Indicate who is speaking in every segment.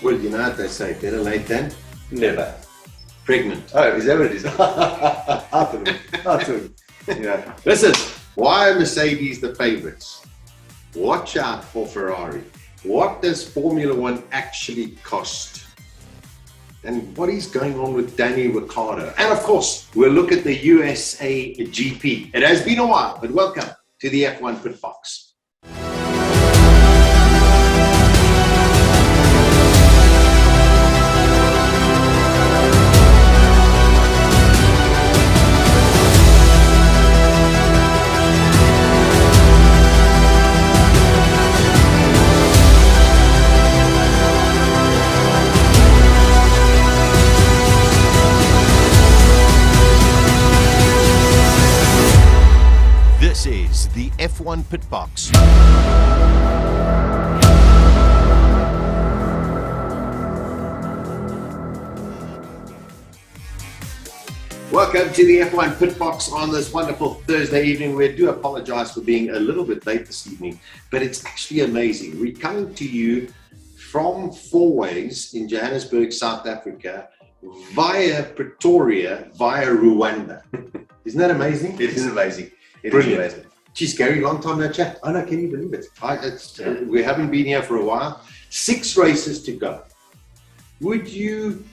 Speaker 1: Well, you know what they say, better late than
Speaker 2: never.
Speaker 1: Pregnant.
Speaker 2: Oh, is that what it is? I thought. Yeah.
Speaker 1: Listen, why are Mercedes the favourites? Watch out for Ferrari. What does Formula One actually cost? And what is going on with Danny Ricciardo? And of course, we'll look at the USA GP. It has been a while, but welcome to the F1 PitBox.
Speaker 3: This is the F1 PitBox.
Speaker 1: Welcome to the F1 PitBox on this wonderful Thursday evening. We do apologize for being a little bit late this evening, but it's actually amazing. We're coming to you from Four Ways in Johannesburg, South Africa, via Pretoria, via Rwanda. Isn't that amazing?
Speaker 2: It is amazing. It
Speaker 1: Brilliant.
Speaker 2: is amazing.
Speaker 1: Geez, Gary, long time no chat.
Speaker 2: Oh no, can you believe it?
Speaker 1: We haven't been here for a while. 6 races to go. Would you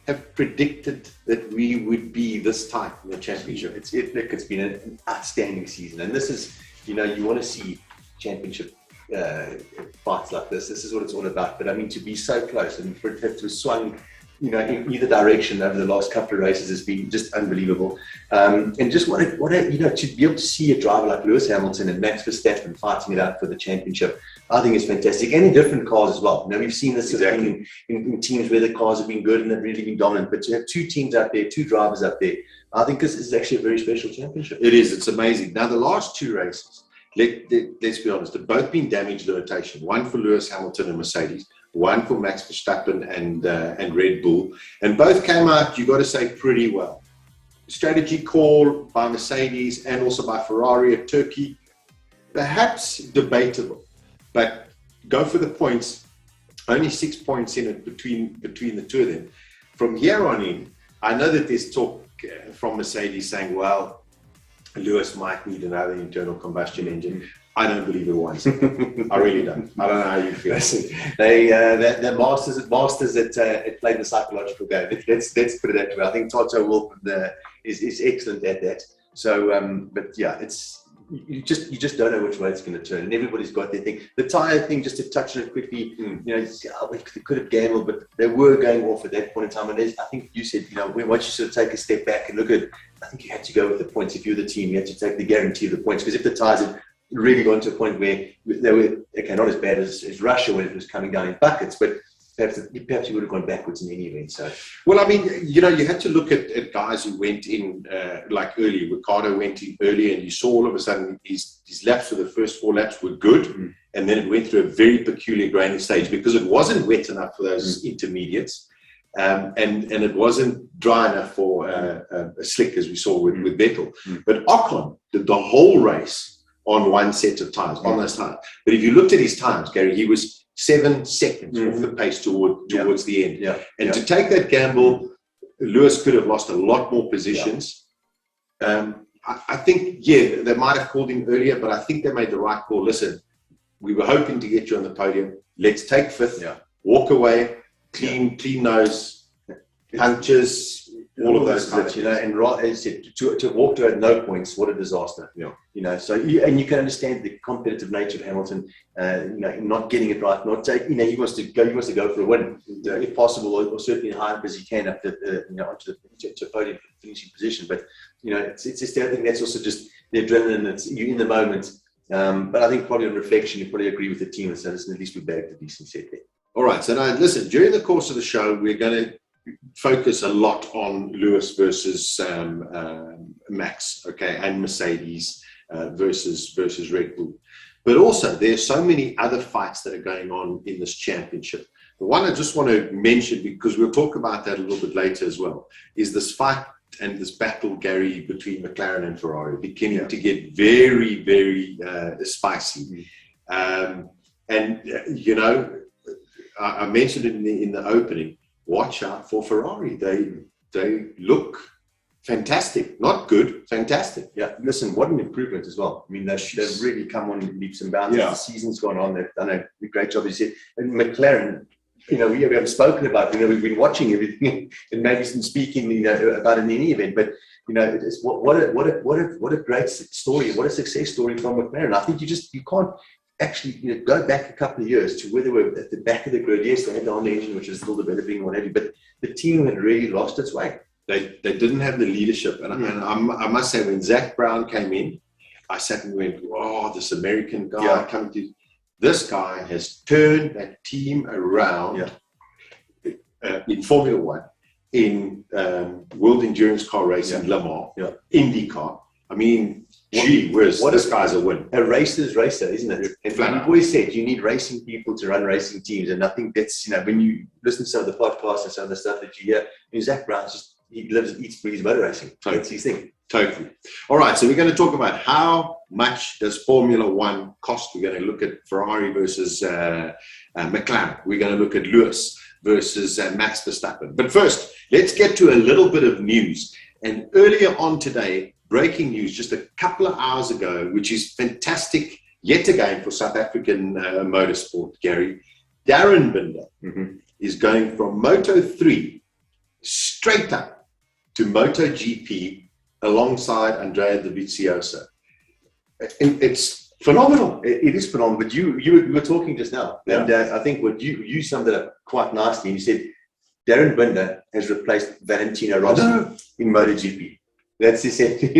Speaker 1: have predicted that we would be this tight in the championship?
Speaker 2: It's been an outstanding season, and this is, you want to see championship fights like this. This is what it's all about. But I mean, to be so close and for it to have swung, in either direction over the last couple of races has been just unbelievable. And just to be able to see a driver like Lewis Hamilton and Max Verstappen fighting it out for the championship, I think is fantastic. And in different cars as well. We've seen this exactly in teams where the cars have been good and they've really been dominant. But to have 2 teams out there, 2 drivers out there, I think this is actually a very special championship.
Speaker 1: It is. It's amazing. Now, the last 2 races, let's be honest, have both been damage limitation. One for Lewis Hamilton and Mercedes, one for Max Verstappen and Red Bull, and both came out, you got to say, pretty well. Strategy call by Mercedes and also by Ferrari at Turkey, perhaps debatable, but go for the points. Only 6 points in it between the two of them. From here on in, I know that there's talk from Mercedes saying, well, Lewis might need another internal combustion engine. I don't believe it once. I really don't. I don't know how you feel.
Speaker 2: They're masters at playing the psychological game. Let's put it that way. I think Toto Wolff is excellent at that. So, but yeah, you just don't know which way it's going to turn, and everybody's got their thing. The tire thing, just to touch on it quickly, they could have gambled, but they were going off at that point in time. And I think you said, once you sort of take a step back and look at, I think you had to go with the points. If you're the team, you had to take the guarantee of the points, because if the tires had really gone to a point where they were not as bad as Russia when it was coming down in buckets, but perhaps you would have gone backwards in any event. So,
Speaker 1: well, I mean, you had to look at guys who went in like early. Ricciardo went in early, and you saw all of a sudden his laps for the first 4 laps were good, and then it went through a very peculiar graining stage because it wasn't wet enough for those intermediates, and it wasn't dry enough for a slick, as we saw with Vettel. But Ocon did the whole race on one set of tires, on those tires. But if you looked at his times, Gary, he was 7 seconds off the pace towards the end. To take that gamble, Lewis could have lost a lot more positions. I think, they might have called him earlier, but I think they made the right call. Listen, we were hoping to get you on the podium. Let's take 5th, walk away, clean nose, punches, all of those things,
Speaker 2: and as I said, to walk to at no points, what a disaster. So you can understand the competitive nature of Hamilton, not getting it right, not taking, he wants to go for a win, if possible, or certainly high up as he can up to onto the podium finishing position. But it's just, I think that's also just the adrenaline. It's you in the moment. But I think probably on reflection, you probably agree with the team and say, listen, at least we bagged a decent set there.
Speaker 1: All right. So now, listen, during the course of the show, we're going to focus a lot on Lewis versus Max, and Mercedes versus Red Bull. But also, there's so many other fights that are going on in this championship. The one I just want to mention, because we'll talk about that a little bit later as well, is this fight and this battle, Gary, between McLaren and Ferrari, beginning to get very, very spicy. I mentioned it in the opening. Watch out for Ferrari. They look fantastic. Not good, fantastic.
Speaker 2: Yeah, listen, what an improvement as well. I mean, they've really come on leaps and bounds.
Speaker 1: Yeah.
Speaker 2: The season's gone on. They've done a great job, as you said. And McLaren, we haven't spoken about, we've been watching everything and maybe some speaking, about it in any event, but, it's what a great story, what a success story from McLaren. I think you can't actually, go back a couple of years to where they were at the back of the grid. Yes, they had the Honda engine, which is still developing and what have you, but the team had really lost its way.
Speaker 1: They didn't have the leadership. And I must say, when Zach Brown came in, I sat and went, oh, this American guy coming to... This guy has turned that team around in Formula One, in World Endurance Car Racing, Le Mans, IndyCar. I mean, gee whiz, this guy's a win.
Speaker 2: A racer's racer, isn't it? And we've always said you need racing people to run racing teams. And I think that's, when you listen to some of the podcasts and some of the stuff that you hear, Zach Brown's just, he lives, eats, breathes motor racing. That's his thing.
Speaker 1: Totally. All right, so we're going to talk about how much does Formula One cost. We're going to look at Ferrari versus McLaren. We're going to look at Lewis versus Max Verstappen. But first, let's get to a little bit of news. And earlier on today, breaking news just a couple of hours ago, which is fantastic yet again for South African motorsport, Gary. Darren Binder is going from Moto3 straight up to MotoGP alongside Andrea Dovizioso. It's phenomenal.
Speaker 2: It is phenomenal. But you were talking just now, and I think what you summed it up quite nicely. You said Darren Binder has replaced Valentino Rossi in MotoGP. That's essentially,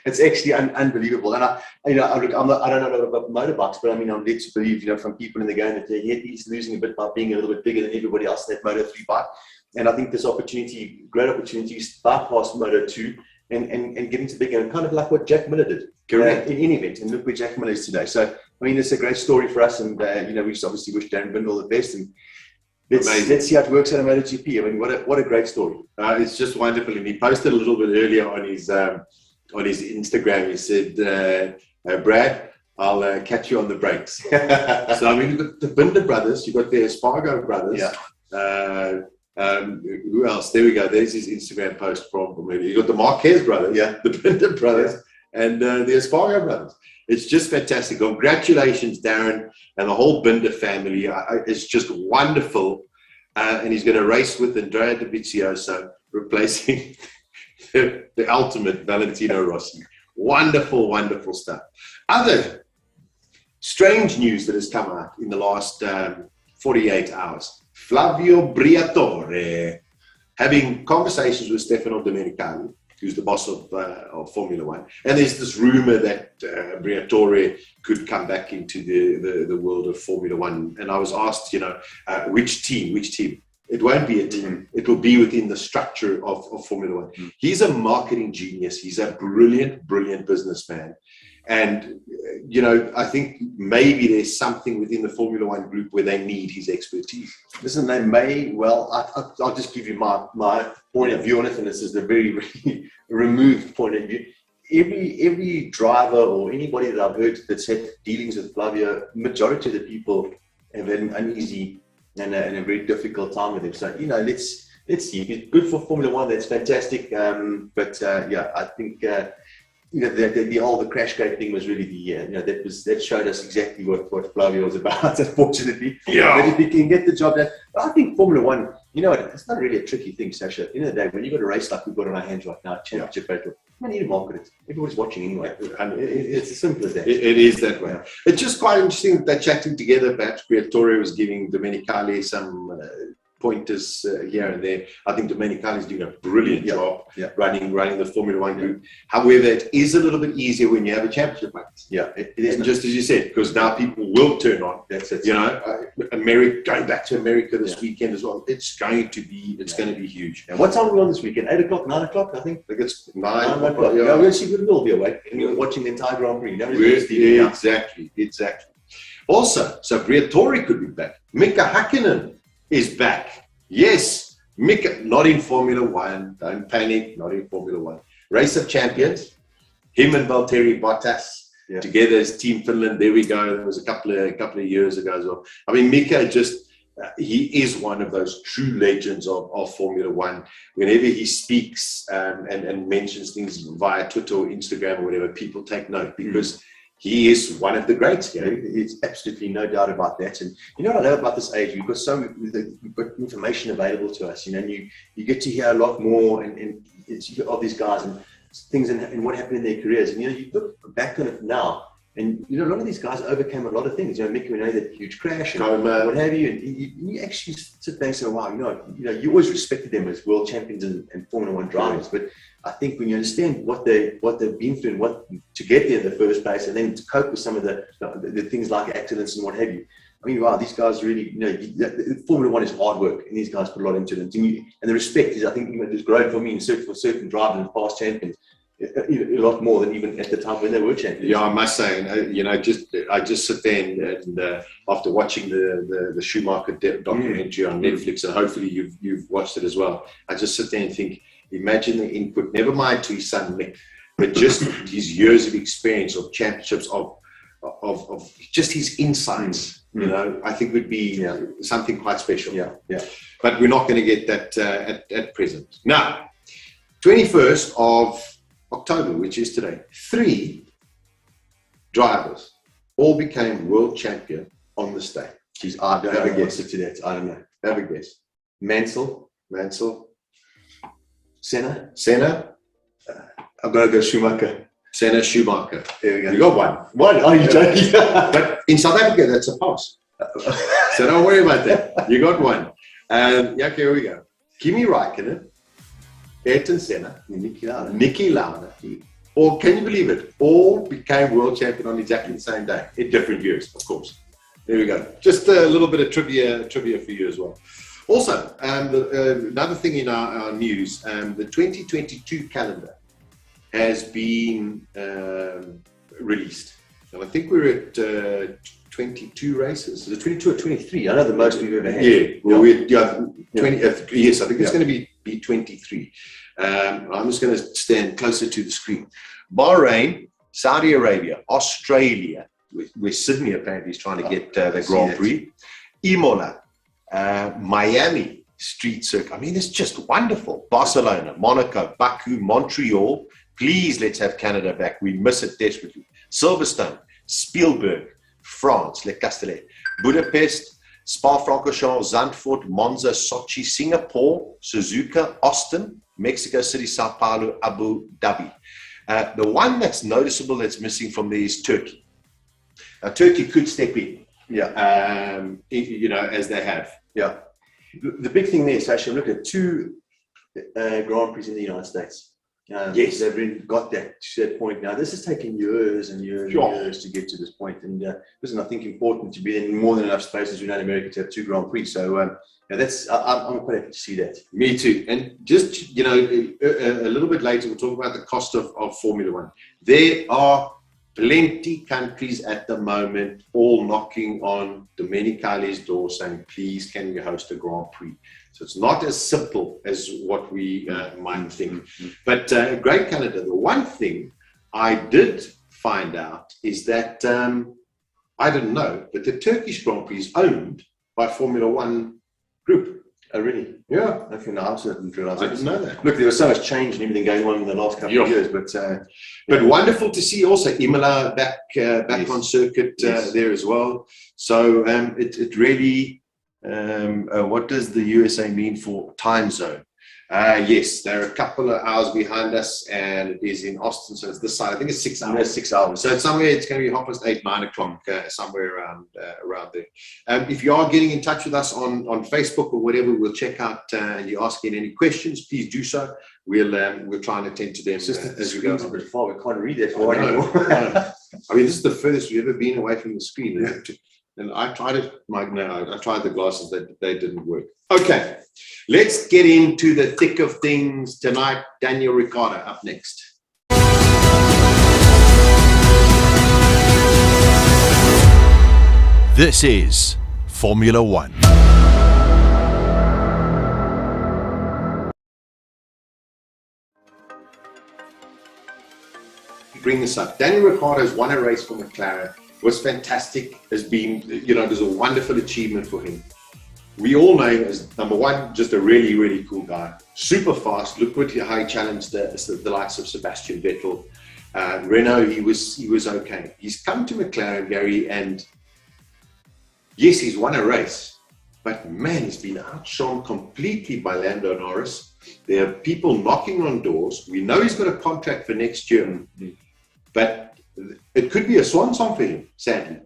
Speaker 2: it's actually unbelievable. And I don't know about motorbikes, but I mean, I'm led to believe, from people in the game that he's losing a bit by being a little bit bigger than everybody else in that Moto3 bike. And I think this great opportunities, bypass Moto2 and get into bigger, and kind of like what Jack Miller did in any event. And look where Jack Miller is today. So, I mean, it's a great story for us. And, we just obviously wish Darren Binder all the best. And let's see how it works out in MotoGP. I mean, what a great story.
Speaker 1: It's just wonderful. And he posted a little bit earlier on his Instagram. He said, Brad, I'll catch you on the brakes. So, I mean, you've got the Binder brothers, you've got the Espargaro brothers. Who else? There we go. There's his Instagram post from maybe. You got the Marquez brothers, the Binder brothers, and the Espargaro brothers. It's just fantastic. Congratulations, Darren, and the whole Binder family. It's just wonderful. And he's going to race with Andrea Dovizioso, replacing the ultimate Valentino Rossi. Wonderful, wonderful stuff. Other strange news that has come out in the last 48 hours. Flavio Briatore having conversations with Stefano Domenicali, who's the boss of Formula One. And there's this rumor that Briatore could come back into the world of Formula One. And I was asked, which team? It won't be a team. It will be within the structure of Formula One. He's a marketing genius. He's a brilliant, brilliant businessman. And, I think maybe there's something within the Formula One group where they need his expertise.
Speaker 2: Listen, they may, I'll just give you my point of view on it, and this is a very, very removed point of view. Every driver or anybody that I've heard that's had dealings with Flavio, majority of the people have had an uneasy and a very difficult time with him. So, let's see. If he's good for Formula One, that's fantastic. I think... the crash gate thing was really that showed us exactly what Flavio was about, unfortunately. But if he can get the job done, I think Formula One, it's not really a tricky thing, Sasha. At the end of the day, when you've got a race like we've got on our hands right now, championship battle, you need to market it. Everybody's watching anyway. And it's as simple as that.
Speaker 1: It is that way. It's just quite interesting that they're chatting together. Perhaps Briatore was giving Domenicali some pointers here and there. I think Domenicali is doing a brilliant job running the Formula One group. However, it is a little bit easier when you have a championship race.
Speaker 2: It is.
Speaker 1: And just as you said, because now people will turn on.
Speaker 2: That's it.
Speaker 1: America, going back to America this weekend as well. It's going to be huge.
Speaker 2: And what time are we on this weekend? 8 o'clock, 9 o'clock, I think.
Speaker 1: I think it's 9 o'clock.
Speaker 2: We'll see good will be awake. And you're watching the entire Grand Prix.
Speaker 1: Exactly. Also, so Briatore could be back. Mika Hakkinen is back. Yes, Mika, not in Formula One. Don't panic, not in Formula One. Race of Champions. Him and Valtteri Bottas together as Team Finland. There we go. That was a couple of years ago as well. I mean, Mika just he is one of those true legends of Formula One. Whenever he speaks and mentions things via Twitter or Instagram or whatever, people take note because he is one of the greats.
Speaker 2: Yeah, it's absolutely no doubt about that. And you know what I love about this age? We've got information available to us, and you get to hear a lot more and of these guys and things and what happened in their careers. And you look back on it now, and a lot of these guys overcame a lot of things. Mickey, we know that huge crash and what have you. And you actually sit there and say, wow, you always respected them as world champions and Formula One drivers. But I think when you understand what they've been through and what to get there in the first place, and then to cope with some of the things like accidents and what have you. I mean, wow, these guys really, Formula One is hard work, and these guys put a lot into it. And the respect is, I think, has grown for me for certain drivers and past champions. A lot more than even at the time when they were champions.
Speaker 1: Yeah, I must say, I just sit there and after watching the Schumacher documentary on Netflix, and hopefully you've watched it as well, I just sit there and think, imagine the input, never mind to his son Mick, but just his years of experience of championships, of just his insights. I think would be something quite special.
Speaker 2: Yeah.
Speaker 1: But we're not going to get that at present. Now, 21st of October, which is today, 3 drivers all became world champion on this day.
Speaker 2: Geez, I don't have a guess to that. I don't know.
Speaker 1: Have a guess.
Speaker 2: Mansell, Senna. I'm going to go Schumacher.
Speaker 1: Senna, Schumacher.
Speaker 2: There we go.
Speaker 1: You got one.
Speaker 2: One? Are you joking?
Speaker 1: But in South Africa, that's a pass. So don't worry about that. You got one. Okay, here we go. Kimi Raikkonen, Ayrton Senna, Niki Lauda. Or can you believe it? All became world champion on exactly the same day in different years, of course. There we go. Just a little bit of trivia for you as well. Also, another thing in our news, the 2022 calendar has been released. And I think we're at 22 races. Is it 22 or 23? I know the most we've ever had. Yeah, well, yes, I think it's going to be 23. I'm just going to stand closer to the screen. Bahrain, Saudi Arabia, Australia, where Sydney apparently is trying to get the Grand Prix, Imola, Miami Street Circuit. I mean, it's just wonderful. Barcelona, Monaco, Baku, Montreal. Please, let's have Canada back. We miss it desperately. Silverstone, Spielberg, France, Le Castellet, Budapest, Spa-Francorchamps, Zandvoort, Monza, Sochi, Singapore, Suzuka, Austin, Mexico City, Sao Paulo, Abu Dhabi. The one that's noticeable that's missing from there is Turkey. Now, Turkey could step in, as they have.
Speaker 2: Yeah. The big thing there, Sasha, look at 2 Grand Prix in the United States. Yes, they've really got that to that point now. This has taken years and years and years to get to this point. And listen, I think important to be in more than enough spaces, in America to have 2 Grand Prix. So I'm quite happy to see that.
Speaker 1: Me too. And just, a little bit later, we'll talk about the cost of Formula One. There are plenty countries at the moment all knocking on Domenicali's door saying, please, can we host a Grand Prix? So it's not as simple as what we might think. But great Canada. The one thing I did find out is that, I didn't know, but the Turkish Grand Prix is owned by Formula One Group.
Speaker 2: Oh, really?
Speaker 1: Yeah.
Speaker 2: Okay, no, I didn't realize.
Speaker 1: I didn't know that.
Speaker 2: Look, there was so much change and everything going on in the last couple of years,
Speaker 1: but wonderful to see also Imola back on circuit there as well. So it really, what does the USA mean for time zone? Yes, they're a couple of hours behind us, and it is in Austin, so it's this side. I think it's 6 hours.
Speaker 2: Yeah, 6 hours.
Speaker 1: So it's somewhere, it's going to be 8:30, 9 o'clock, somewhere around there. If you are getting in touch with us on Facebook or whatever, we'll check out and you're asking any questions, please do so. We'll try and attend to them as we go.
Speaker 2: A bit far. We can't read that far anymore.
Speaker 1: I mean, this is the furthest we've ever been away from the screen. Yeah. And I tried it, I tried the glasses, they didn't work. Okay, let's get into the thick of things tonight. Daniel Ricciardo up next.
Speaker 3: This is Formula One.
Speaker 1: Bring this up. Daniel Ricciardo has won a race for McLaren. Was fantastic. Has been, it was a wonderful achievement for him. we all know him as, number one, just a really, really cool guy. Super fast. Look how he challenged the likes of Sebastian Vettel. Renault, he was okay. He's come to McLaren, Gary, and yes, he's won a race, but man, he's been outshone completely by Lando Norris. There are people knocking on doors. We know he's got a contract for next year, but it could be a swan song for him, sadly.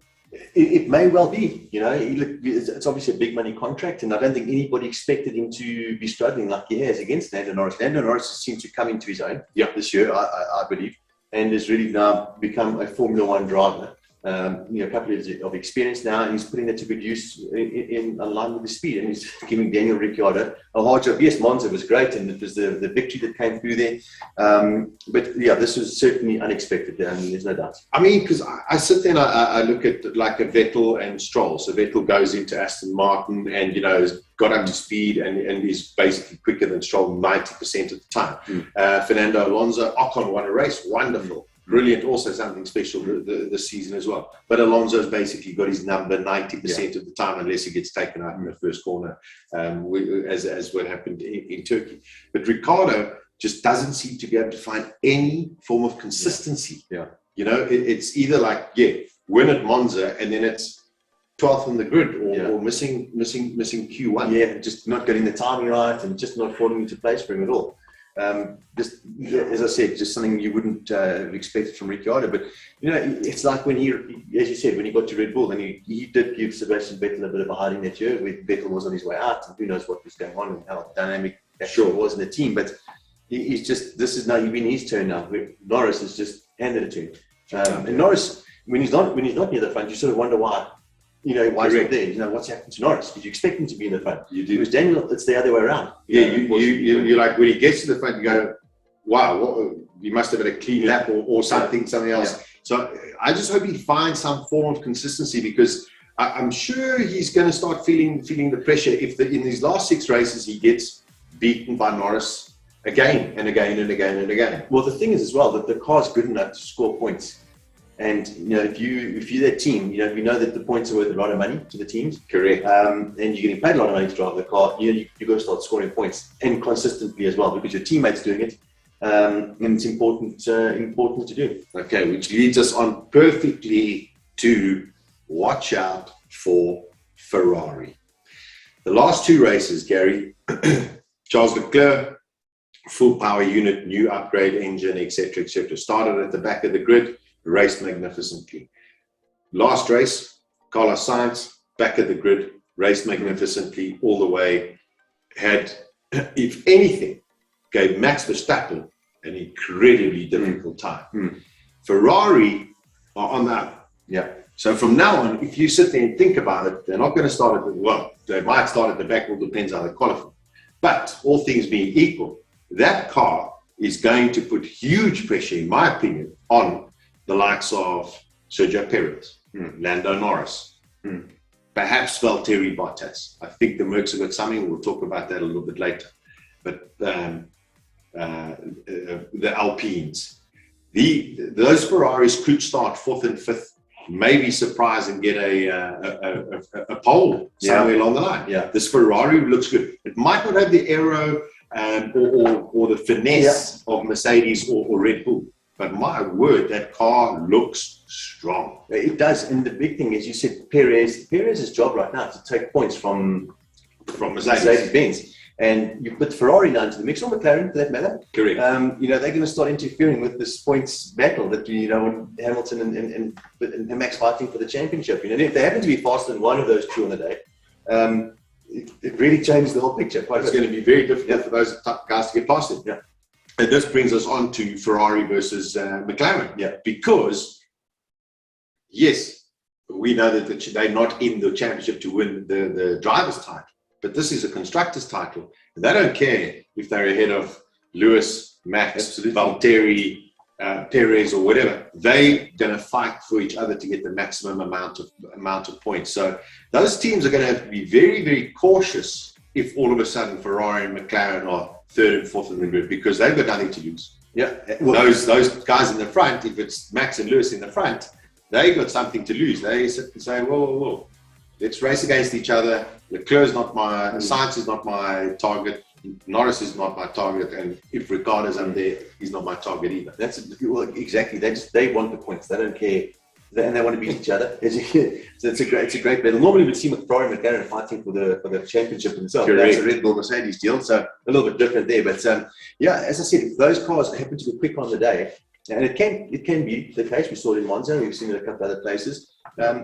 Speaker 2: It may well be, you know, it's obviously a big money contract, and I don't think anybody expected him to be struggling like he has against Lando Norris. Lando Norris seems to come into his own this year, I believe, and has really now become a Formula One driver. You know, a couple of years of experience now, and he's putting it to good use in line with the speed, and he's giving Daniel Ricciardo a hard job. Yes, Monza was great, and it was the victory that came through there. But yeah, this was certainly unexpected. I mean, there's no doubt.
Speaker 1: I mean, because I sit there and I look at like a Vettel and Stroll. So Vettel goes into Aston Martin and, you know, has got up to speed and is basically quicker than Stroll 90% of the time. Fernando Alonso, Ocon won a race, wonderful. Brilliant, also something special this season as well. But Alonso's basically got his number 90% of the time, unless he gets taken out in the first corner, as what happened in Turkey. But Ricciardo just doesn't seem to be able to find any form of consistency. You know, it's either like, win at Monza, and then it's 12th on the grid, or missing Q1.
Speaker 2: Yeah, just not getting the timing right, and just not falling into place for him at all. Just as I said, just something you wouldn't have expected from Ricciardo. But you know, it's like when he, as you said, when he got to Red Bull, and he did give Sebastian Vettel a bit of a hiding that year. Where Vettel was on his way out, and who knows what was going on and how dynamic that was in the team. But he's just, this is now been his turn now. Norris has just handed it to him, and Norris, when he's not near the front, you sort of wonder why. You know, why is he there? You know, what's happened to Norris? Because you expect him to be in the front. You do. Because Daniel, it's the other way around.
Speaker 1: You're like, when he gets to the front, you go, wow, you must have had a clean lap or something else. So I just hope he finds some form of consistency, because I'm sure he's going to start feeling the pressure if in these last 6 races he gets beaten by Norris again and again and again and again.
Speaker 2: Well, the thing is as well that the car's good enough to score points. And you know, if you're that team, you know, we know that the points are worth a lot of money to the teams.
Speaker 1: Correct.
Speaker 2: And you're getting paid a lot of money to drive the car. You know, you've got to start scoring points, and consistently as well, because your teammates doing it, and it's important to do.
Speaker 1: Okay, which leads us on perfectly to watch out for Ferrari. The last 2 races, Gary, Charles Leclerc, full power unit, new upgrade engine, etc., started at the back of the grid. Raced magnificently. Last race, Carlos Sainz, back of the grid, raced magnificently all the way. Had, if anything, gave Max Verstappen an incredibly difficult time. Ferrari are on that. So from now on, if you sit there and think about it, they're not going to start at the, well, they might start at the back, all depends how they qualify. But all things being equal, that car is going to put huge pressure, in my opinion, on the likes of Sergio Perez, Lando Norris, perhaps Valtteri Bottas. I think the Mercs have got something. We'll talk about that a little bit later. But the Alpines, those Ferraris could start 4th and 5th, maybe surprise and get a pole somewhere along the line. This Ferrari looks good. It might not have the aero or the finesse of Mercedes or Red Bull. But my word, that car looks strong.
Speaker 2: It does. And the big thing is, you said Perez's job right now is to take points from Mercedes-Benz. And you put Ferrari down to the mix, or McLaren for that matter.
Speaker 1: Correct.
Speaker 2: You know, they're going to start interfering with this points battle that, you know, Hamilton and Max fighting for the championship. You know, and if they happen to be faster than one of those 2 on the day, it really changes the whole picture.
Speaker 1: It's going to be very difficult for those guys to get past it. And this brings us on to Ferrari versus McLaren. Because, yes, we know that they're not in the championship to win the driver's title, but this is a constructor's title. And they don't care if they're ahead of Lewis, Max, Valtteri, Perez, or whatever. They're going to fight for each other to get the maximum amount of points. So those teams are going to have to be very, very cautious if all of a sudden Ferrari and McLaren are 3rd and 4th in the grid, because they've got nothing to lose. Well, those guys in the front, if it's Max and Lewis in the front, they got something to lose. They sit and say, whoa. let's race against each other. Leclerc is not my, Sainz is not my target. Norris is not my target, and if Ricciardo's up there, he's not my target either.
Speaker 2: Well, exactly. They want the points. They don't care, and they want to beat each other. So it's a great battle. Normally we'd see Ferrari and Mclaren fighting for the championship themselves. That's a Red Bull Mercedes deal, so a little bit different there. But yeah, as I said, if those cars happen to be quick on the day, and it can be the case. We saw it in Monza. We've seen it a couple of other places.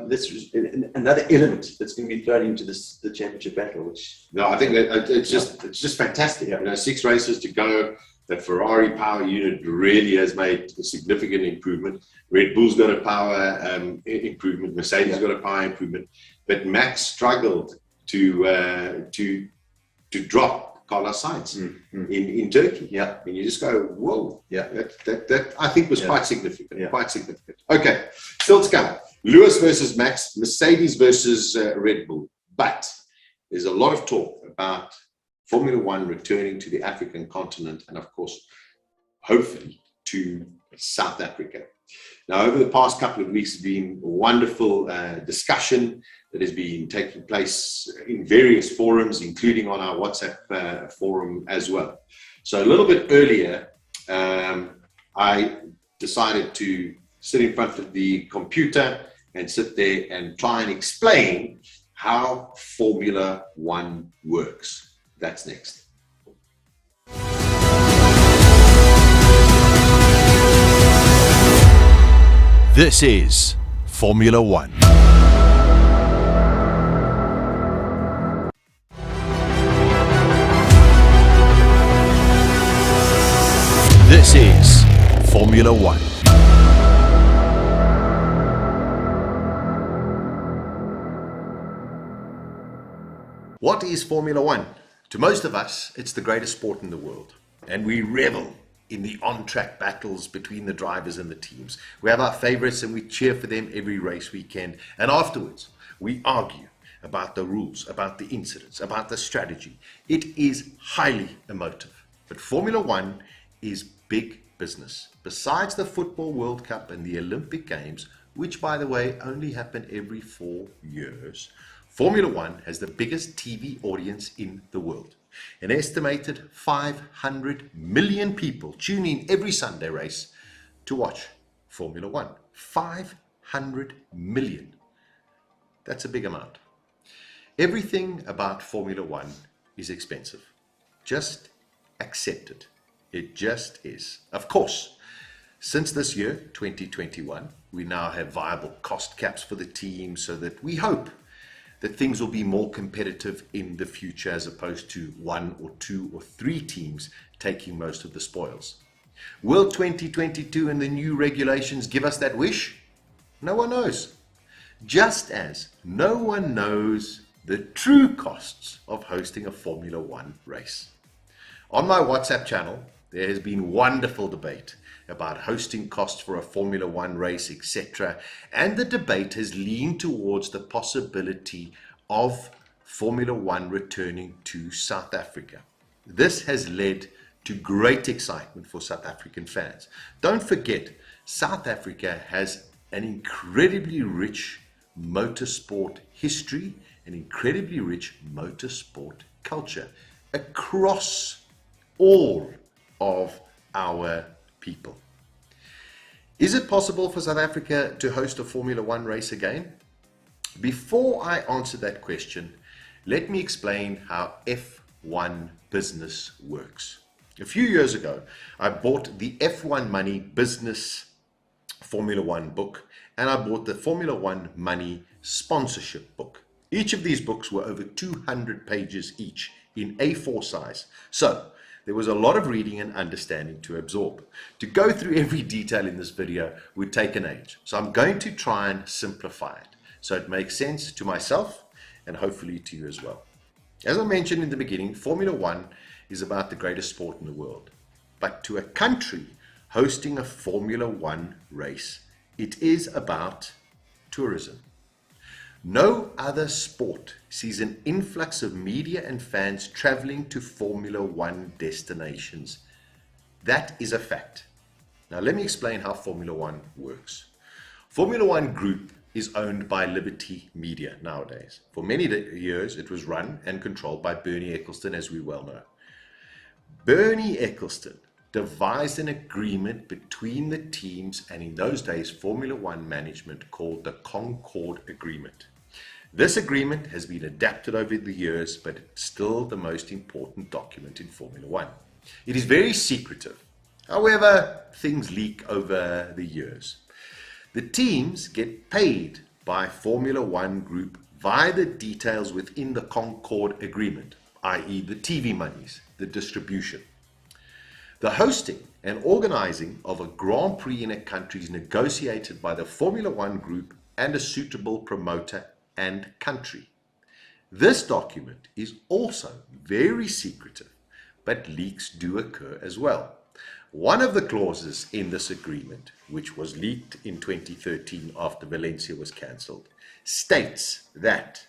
Speaker 2: This is another element that's going to be thrown into the championship battle. Which
Speaker 1: I think that it's just fantastic.
Speaker 2: Yeah.
Speaker 1: You know, 6 races to go. That Ferrari power unit really has made a significant improvement. Red Bull's got a power improvement. Mercedes got a power improvement. But Max struggled to drop Carlos Sainz in Turkey.
Speaker 2: Yeah,
Speaker 1: and you just go, whoa.
Speaker 2: Yeah,
Speaker 1: that I think was quite significant.
Speaker 2: Yeah.
Speaker 1: Quite significant. Okay, still to come. Lewis versus Max, Mercedes versus Red Bull. But there's a lot of talk about Formula One returning to the African continent and, of course, hopefully to South Africa. Now, over the past couple of weeks, there's been wonderful discussion that has been taking place in various forums, including on our WhatsApp forum as well. So a little bit earlier, I decided to sit in front of the computer and sit there and try and explain how Formula One works. That's next.
Speaker 3: This is Formula One. This is Formula One.
Speaker 1: What is Formula One? To most of us, it's the greatest sport in the world, and we revel in the on-track battles between the drivers and the teams. We have our favorites and we cheer for them every race weekend, and afterwards we argue about the rules, about the incidents, about the strategy. It is highly emotive, but Formula One is big business. Besides the Football World Cup and the Olympic Games, which by the way only happen every 4 years, Formula One has the biggest TV audience in the world. An estimated 500 million people tune in every Sunday race to watch Formula One. 500 million. That's a big amount. Everything about Formula One is expensive. Just accept it. It just is. Of course, since this year, 2021, we now have viable cost caps for the team so that we hope that things will be more competitive in the future as opposed to 1 or 2 or 3 teams taking most of the spoils. Will 2022 and the new regulations give us that wish? No one knows. Just as no one knows the true costs of hosting a Formula One race. On my WhatsApp channel, there has been wonderful debate about hosting costs for a Formula One race, etc. And the debate has leaned towards the possibility of Formula One returning to South Africa. This has led to great excitement for South African fans. Don't forget, South Africa has an incredibly rich motorsport history, an incredibly rich motorsport culture across all of our people. Is it possible for South Africa to host a Formula One race again? Before I answer that question, let me explain how F1 business works. A few years ago, I bought the F1 Money Business Formula One book, and I bought the Formula One Money Sponsorship book. Each of these books were over 200 pages each in A4 size. So, there was a lot of reading and understanding to absorb. To go through every detail in this video would take an age. So I'm going to try and simplify it so it makes sense to myself and hopefully to you as well. As I mentioned in the beginning, Formula One is about the greatest sport in the world. But to a country hosting a Formula One race, it is about tourism. No other sport sees an influx of media and fans traveling to Formula One destinations. That is a fact. Now let me explain how Formula One works. Formula One Group is owned by Liberty Media nowadays. For many years, it was run and controlled by Bernie Ecclestone, as we well know. Bernie Ecclestone devised an agreement between the teams and, in those days, Formula One management, called the Concord Agreement. This agreement has been adapted over the years, but it's still the most important document in Formula One. It is very secretive. However, things leak over the years. The teams get paid by Formula One Group via the details within the Concord Agreement, i.e. the TV monies, the distribution. The hosting and organizing of a Grand Prix in a country is negotiated by the Formula One Group and a suitable promoter and country. This document is also very secretive, but leaks do occur as well. One of the clauses in this agreement, which was leaked in 2013 after Valencia was cancelled, states that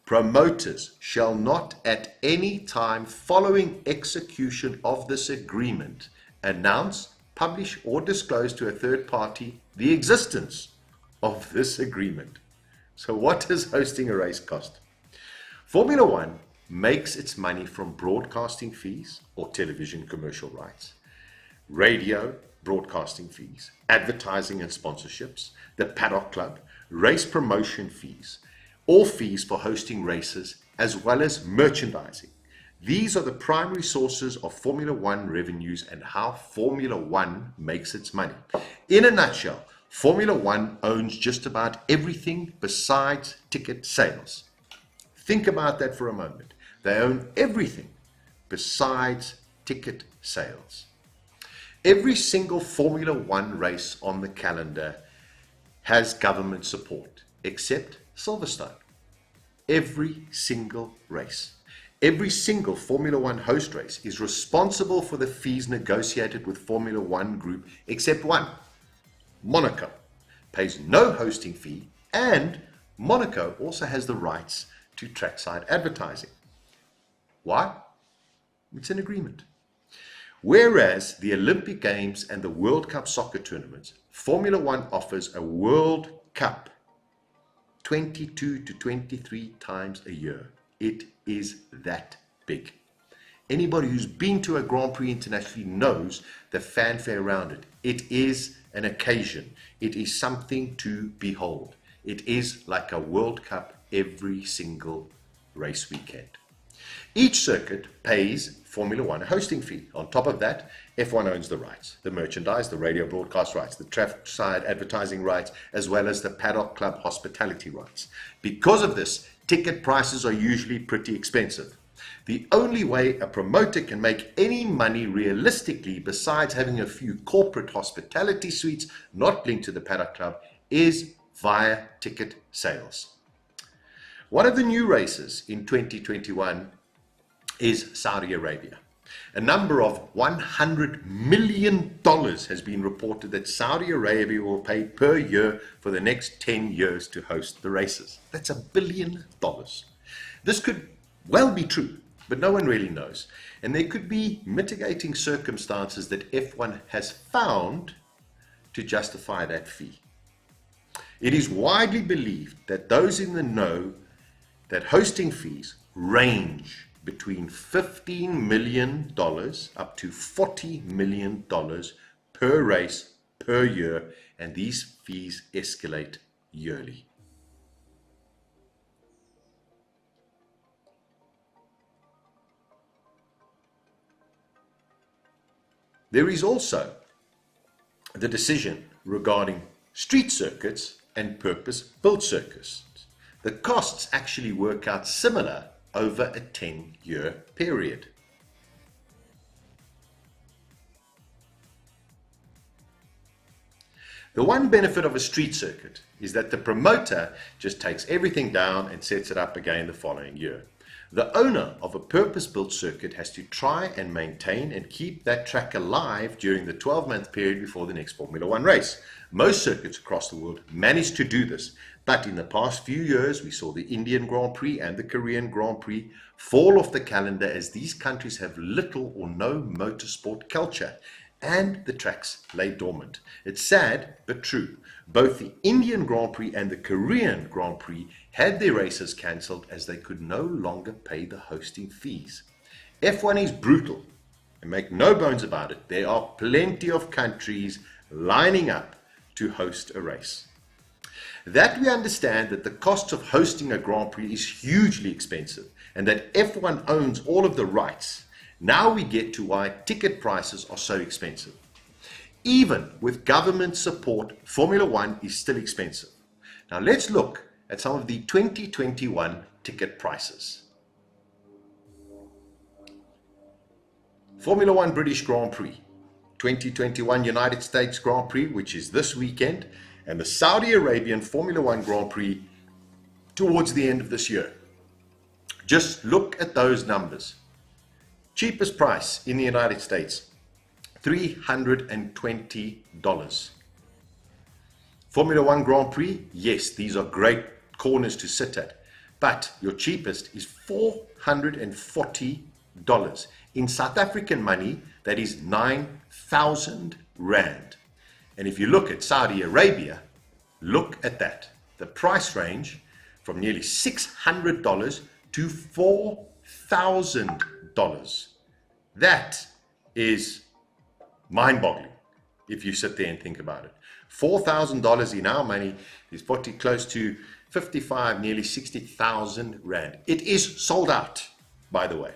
Speaker 1: promoters shall not at any time following execution of this agreement announce, publish, or disclose to a third party the existence of this agreement. So what does hosting a race cost? Formula One makes its money from broadcasting fees or television commercial rights, radio broadcasting fees, advertising and sponsorships, the paddock club, race promotion fees, all fees for hosting races, as well as merchandising. These are the primary sources of Formula One revenues and how Formula One makes its money. In a nutshell, Formula One owns just about everything besides ticket sales. Think about that for a moment. They own everything besides ticket sales. Every single Formula One race on the calendar has government support, except Silverstone. Every single race. Every single Formula One host race is responsible for the fees negotiated with Formula One Group, except one. Monaco pays no hosting fee, and Monaco also has the rights to trackside advertising. Why? It's an agreement. Whereas the Olympic Games and the World Cup soccer tournaments, Formula One offers a World Cup 22 to 23 times a year. It is that big. Anybody who's been to a Grand Prix internationally knows the fanfare around it. It is an occasion. It is something to behold. It is like a World Cup every single race weekend. Each circuit pays Formula One a hosting fee. On top of that, F1 owns the rights, the merchandise, the radio broadcast rights, the trackside advertising rights, as well as the paddock club hospitality rights. Because of this, ticket prices are usually pretty expensive. The only way a promoter can make any money realistically, besides having a few corporate hospitality suites not linked to the paddock club, is via ticket sales. One of the new races in 2021 is Saudi Arabia. A number of $100 million has been reported that Saudi Arabia will pay per year for the next 10 years to host the races. That's $1 billion. This could well be true, but no one really knows. And there could be mitigating circumstances that F1 has found to justify that fee. It is widely believed that those in the know that hosting fees range between $15 million up to $40 million per race per year, and these fees escalate yearly. There is also the decision regarding street circuits and purpose-built circuits. The costs actually work out similar over a 10-year period. The one benefit of a street circuit is that the promoter just takes everything down and sets it up again the following year. The owner of a purpose-built circuit has to try and maintain and keep that track alive during the 12-month period before the next Formula One race. Most circuits across the world manage to do this, but in the past few years we saw the Indian Grand Prix and the Korean Grand Prix fall off the calendar as these countries have little or no motorsport culture.
Speaker 4: and the tracks lay dormant. It's sad, but true. Both the Indian Grand Prix and the Korean Grand Prix had their races cancelled as they could no longer pay the hosting fees. F1 is brutal, and make no bones about it, there are plenty of countries lining up to host a race. That we understand that the cost of hosting a Grand Prix is hugely expensive, and that F1 owns all of the rights. Now we get to why ticket prices are so expensive. Even with government support, Formula One is still expensive. Now let's look at some of the 2021 ticket prices. Formula One British Grand Prix, 2021 United States Grand Prix, which is this weekend, and the Saudi Arabian Formula One Grand Prix towards the end of this year. Just look at those numbers. Cheapest price in the United States, $320. Formula One Grand Prix, yes, these are great corners to sit at, but your cheapest is $440. In South African money, that is 9,000 Rand. And if you look at Saudi Arabia, look at that. The price range from nearly $600 to $4,000. That is mind-boggling if you sit there and think about it. $4,000 in our money is pretty close to 55, nearly 60,000 Rand. It is sold out, by the way.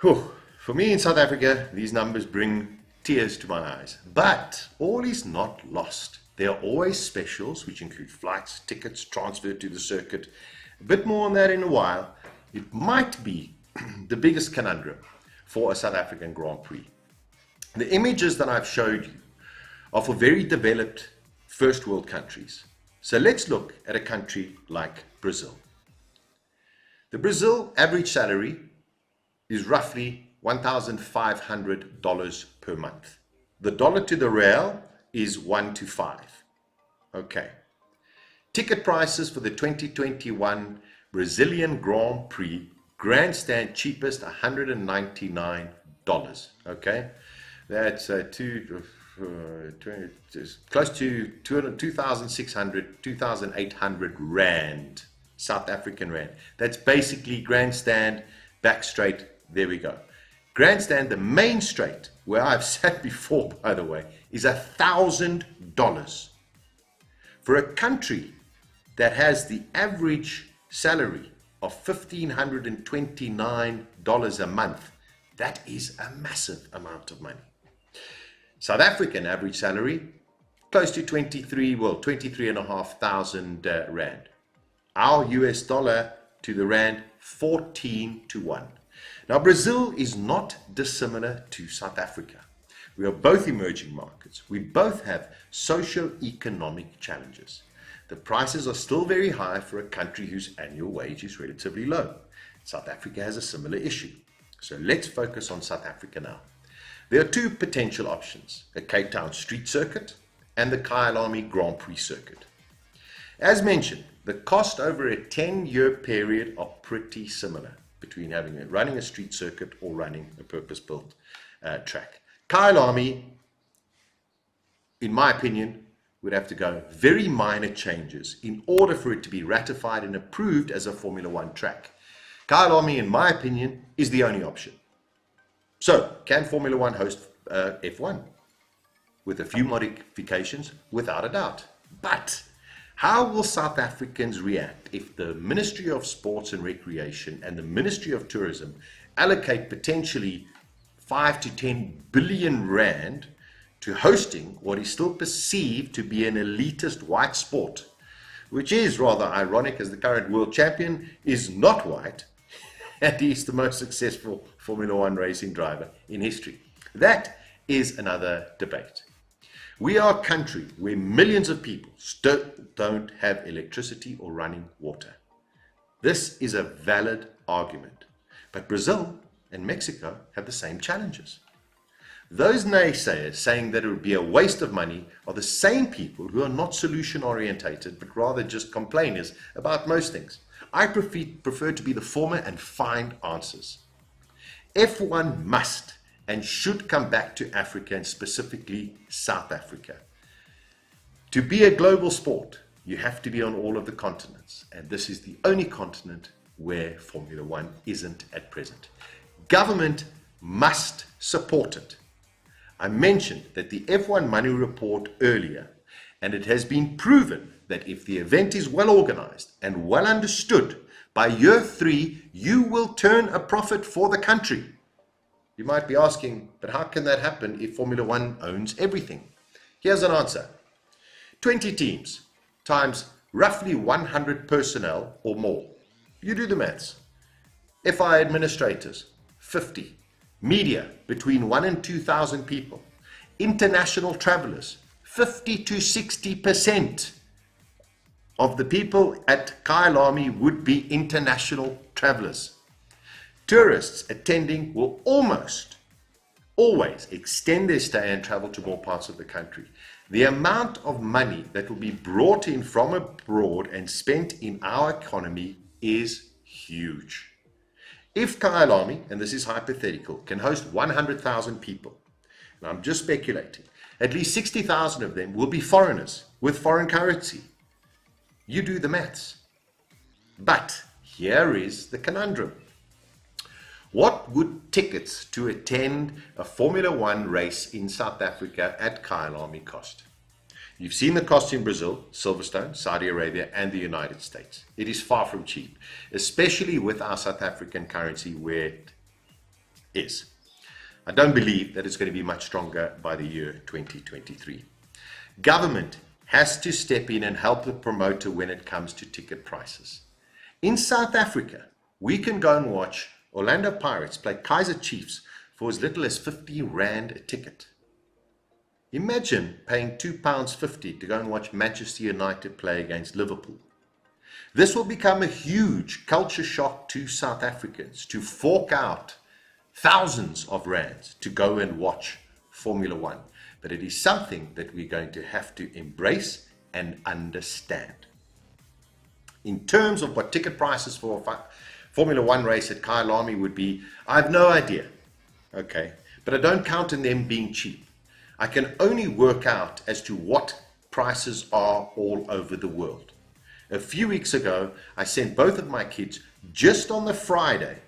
Speaker 4: Whew. For me in South Africa, these numbers bring tears to my eyes. But all is not lost. There are always specials, which include flights, tickets, transfer to the circuit. A bit more on that in a while. It might be the biggest conundrum for a South African Grand Prix. The images that I've showed you are for very developed first world countries. So let's look at a country like Brazil. The Brazil average salary is roughly $1,500 per month. The dollar to the real is 1 to 5. Okay. Ticket prices for the 2021 Brazilian Grand Prix, grandstand cheapest $199. Okay. That's close to 2,600, 2,800 Rand, South African Rand. That's basically grandstand, back straight. There we go. Grandstand, the main straight, where I've sat before, by the way, is $1,000. For a country that has the average salary of $1,529 a month, that is a massive amount of money. South African average salary, close to 23,500 Rand. Our US dollar to the Rand, 14 to 1. Now, Brazil is not dissimilar to South Africa. We are both emerging markets. We both have socio-economic challenges. The prices are still very high for a country whose annual wage is relatively low. South Africa has a similar issue. So let's focus on South Africa now. There are two potential options, a Cape Town street circuit and the Kyalami Grand Prix circuit. As mentioned, the cost over a 10-year period are pretty similar between running a street circuit or running a purpose-built track. Kyalami, in my opinion, would have to go very minor changes in order for it to be ratified and approved as a Formula One track. Kyalami, in my opinion, is the only option. So, can Formula One host F1? With a few modifications, without a doubt. But how will South Africans react if the Ministry of Sports and Recreation and the Ministry of Tourism allocate potentially 5 to 10 billion Rand to hosting what is still perceived to be an elitist white sport, which is rather ironic as the current world champion is not white and he's the most successful Formula One racing driver in history. That is another debate. We are a country where millions of people still don't have electricity or running water. This is a valid argument, but Brazil and Mexico have the same challenges. Those naysayers saying that it would be a waste of money are the same people who are not solution orientated, but rather just complainers about most things. I prefer to be the former and find answers. F1 must and should come back to Africa, and specifically South Africa. To be a global sport, you have to be on all of the continents, and this is the only continent where Formula One isn't at present. Government must support it. I mentioned that the F1 Money Report earlier, and it has been proven that if the event is well organized and well understood, by year 3, you will turn a profit for the country. You might be asking, but how can that happen if Formula One owns everything? Here's an answer. 20 teams times roughly 100 personnel or more. You do the maths. FI administrators, 50. Media, between 1 and 2,000 people. International travelers, 50 to 60% of the people at Kyalami would be international travelers. Tourists attending will almost always extend their stay and travel to more parts of the country. The amount of money that will be brought in from abroad and spent in our economy is huge. If Kyalami, and this is hypothetical, can host 100,000 people, and I'm just speculating, at least 60,000 of them will be foreigners with foreign currency. You do the maths. But here is the conundrum. What would tickets to attend a Formula One race in South Africa at Kyalami cost? You've seen the cost in Brazil, Silverstone, Saudi Arabia, and the United States. It is far from cheap, especially with our South African currency where it is. I don't believe that it's going to be much stronger by the year 2023. Government has to step in and help the promoter when it comes to ticket prices. In South Africa, we can go and watch Orlando Pirates play Kaizer Chiefs for as little as 50 Rand a ticket. Imagine paying £2.50 to go and watch Manchester United play against Liverpool. This will become a huge culture shock to South Africans to fork out thousands of rands to go and watch Formula One. But it is something that we're going to have to embrace and understand. In terms of what ticket prices for a Formula One race at Kyalami would be, I have no idea, okay? But I don't count on them being cheap. I can only work out as to what prices are all over the world. A few weeks ago, I sent both of my kids just on the Friday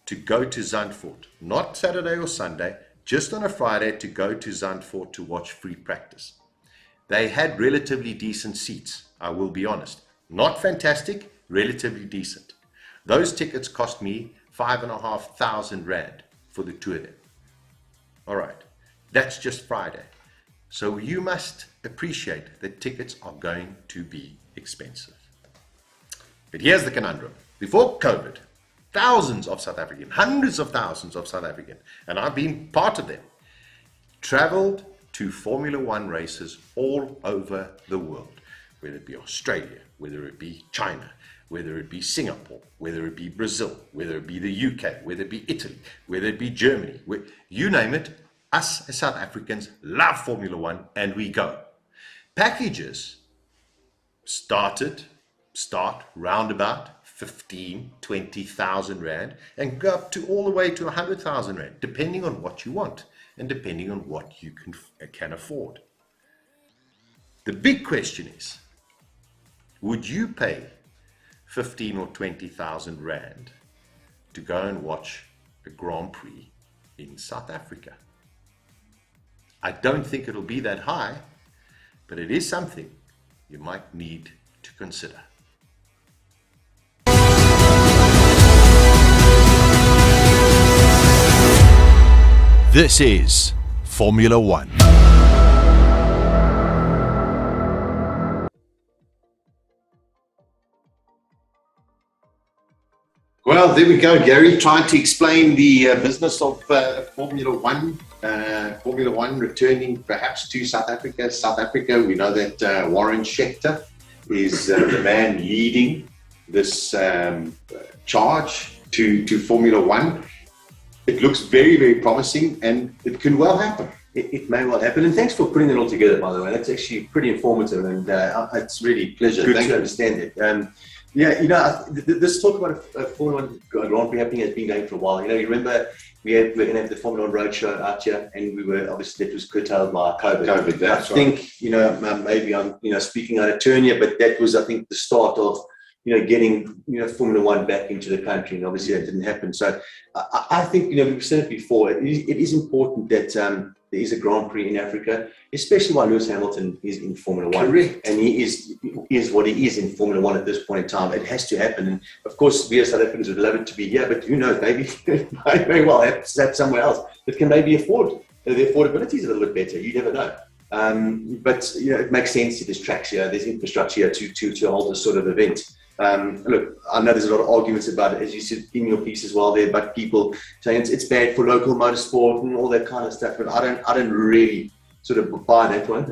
Speaker 4: to go to Zandvoort, not Saturday or Sunday, just on a Friday to go to Zandvoort to watch free practice. They had relatively decent seats, I will be honest. Not fantastic, relatively decent. Those tickets cost me 5,500 Rand for the two of them. All right, that's just Friday. So you must appreciate that tickets are going to be expensive. But here's the conundrum. Before COVID, thousands of South Africans, hundreds of thousands of South Africans, and I've been part of them, traveled to Formula One races all over the world, whether it be Australia, whether it be China, whether it be Singapore, whether it be Brazil, whether it be the UK, whether it be Italy, whether it be Germany, you name it, us as South Africans love Formula One and we go. Packages start round about 15, 20,000 Rand and go up to all the way to 100,000 Rand, depending on what you want and depending on what you can afford. The big question is, would you pay 15 or 20,000 Rand to go and watch a Grand Prix in South Africa? I don't think it'll be that high, but it is something you might need to consider.
Speaker 3: This is Formula One.
Speaker 1: Well, there we go, Gary, trying to explain the business of Formula One. Formula One returning perhaps to South Africa. South Africa, we know that Warren Schechter is the man leading this charge to Formula One. It looks very, very promising, and it can well happen.
Speaker 2: It may well happen. And thanks for putting it all together, by the way. That's actually pretty informative, and it's really
Speaker 1: Pleasure.
Speaker 2: good
Speaker 1: Thank
Speaker 2: to
Speaker 1: you.
Speaker 2: understand it. Yeah, this talk about a Formula 1 Grand Prix happening has been going for a while. You remember we're going to have the Formula 1 Roadshow out here, and we were obviously that was curtailed by COVID. I think maybe I'm speaking out of turn here, but that was I think the start of getting Formula 1 back into the country, and obviously that didn't happen. So I think we've said it before. It is important that there is a Grand Prix in Africa, especially while Lewis Hamilton is in Formula 1.
Speaker 1: Correct.
Speaker 2: And he is what he is in Formula 1 at this point in time. It has to happen. And of course, we as South Africans would love it to be here, but who knows, maybe it might very well have somewhere else that can maybe afford. The affordability is a little bit better. You never know. But it makes sense. There's tracks here, there's infrastructure here to hold this sort of event. Look, I know there's a lot of arguments about it, as you said in your piece as well there, but people saying it's bad for local motorsport and all that kind of stuff. But I don't really sort of buy that one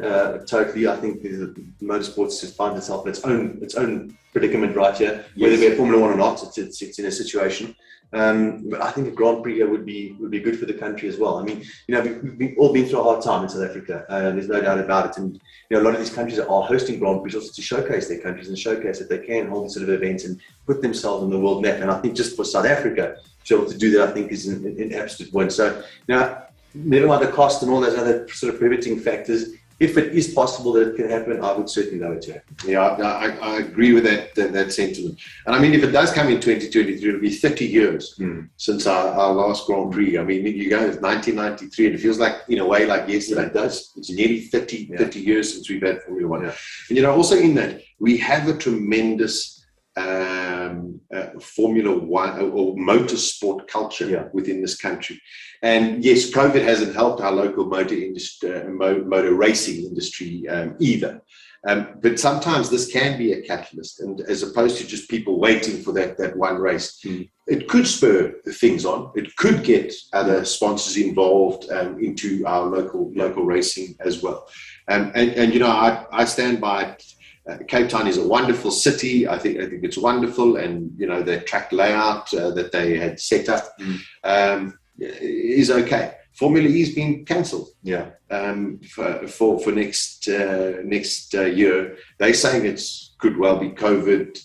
Speaker 2: totally. I think the motorsports just finds itself in its own predicament right here, whether we're Formula 1 or not. It's in a situation. But I think a Grand Prix here would be good for the country as well. I mean, we've all been through a hard time in South Africa. There's no doubt about it. And a lot of these countries are hosting Grand Prix also to showcase their countries and showcase that they can hold these sort of events and put themselves on the world map. And I think just for South Africa to be able to do that, I think is an absolute win. So never mind the cost and all those other sort of prohibiting factors. If it is possible that it can happen, I would certainly love it to happen.
Speaker 1: Yeah, I agree with that sentiment. And I mean, if it does come in 2023, it'll be 30 years since our last Grand Prix. I mean, you go, it's 1993, and it feels like, in a way, like yesterday. It does. It's nearly 30 years since we've had Formula 1. Yeah. And, also in that, we have a tremendous Formula 1 or motorsport culture within this country. And yes, COVID hasn't helped our local motor industry, motor racing industry either. But sometimes this can be a catalyst, and as opposed to just people waiting for that one race, it could spur things on. It could get other sponsors involved into our local racing as well. And I stand by it. Cape Town is a wonderful city. I think it's wonderful, and the track layout that they had set up is okay. Formula E has been cancelled. Yeah. For next year, they're saying it could well be COVID